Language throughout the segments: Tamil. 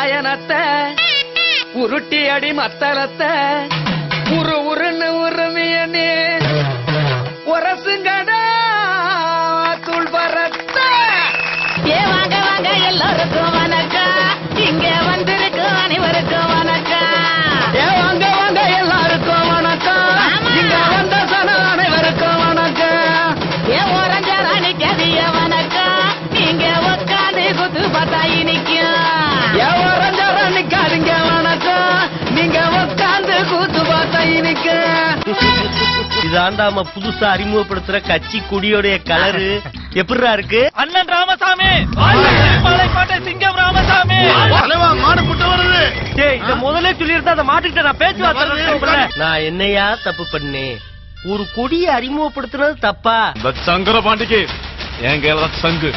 ரசாயனத்தை உருட்டி அடி மத்தளத்தை உருன்னு உருமிய நீ உரசுங்கடா தூள் பரத்த. ஏ வாங்க வாங்க எல்லாருக்கும் வணக்கம், இங்க வந்திருக்கும் அனைவருக்கும் வணக்கம். ஏ வாங்க வாங்க எல்லாருக்கும் வணக்கம், இங்க வந்த சன அனைவருக்கும் வணக்கம். ஏ ஓரஞ்ச ராணிக்கு அதிக வணக்கம், நீங்க உட்காந்து குத்து பார்த்தா இனிக்கும். ஏ ஓரஞ்ச ராணிக்காதுங்க வணக்கம், நீங்க உட்காந்து கூத்து பார்த்தா இனிக்கு. இதாண்டாம புதுசா அறிமுகப்படுத்துற கட்சி கொடியோடைய கலரு எப்படிரா இருக்கு? அண்ணன் ராமசாமி, பாளையங்கோட்டை சிங்கம் ராமசாமி. மாடு புட்டு வருது. இத முதல்ல சொல்லியிருந்தா அதை மாட்டிக்கிட்ட நான் பேச்சுவார்த்தை. நான் என்னையா தப்பு பண்ணேன்? ஒரு கொடியை அறிமுகப்படுத்துறது தப்பா? இந்த சங்கர பாண்டிக்கு எங்க சங்கு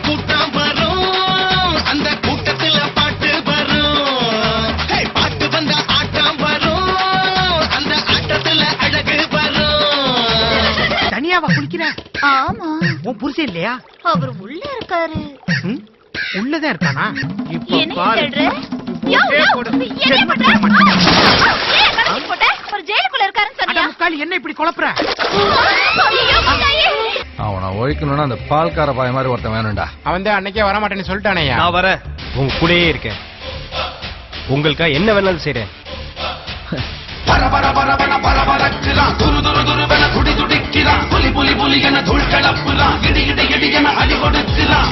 கூட்டம் வரும், அந்த கூட்டத்தில் பாட்டு வரும். பாட்டு வந்த ஆட்டம் வரும், அந்த ஆட்டத்தில் அழகு வரும். தனியாவா குளிக்கிற? ஆமா, உன் புருஷன் இல்லையா? அவர் உள்ள இருக்காரு. உள்ளதான் இருக்கானா? இப்ப என்ன பாரு. சொல்ற? யோ, யோ, என்ன பண்ற? ஏன் கடைக்கு போட்ட? ஒரு ஜெயிலுக்குள்ள இருக்காருன்னு சொன்னியா? முக்காலி என்ன இப்படி குழப்புற? ஐயோ, தாயே. அவனை ஒழிக்கணும்னா அந்த பால்கார பாய மாதிரி ஒருத்தன் வேணும்டா. அவன் தான் அன்னைக்கே வர மாட்டேன்னு சொல்லிட்டானேயா. நான் வரேன், உங்க கூடயே இருக்கேன். உங்களுக்கா என்ன வேணாலும் செய்றேன். பரபரக்கிறான், துரு துரு துருவென துடி துடிக்கிறான், புலி புலி புலி என தூள் கலப்புறான், இடி இடி இடி என அடி கொடுக்கிறான்.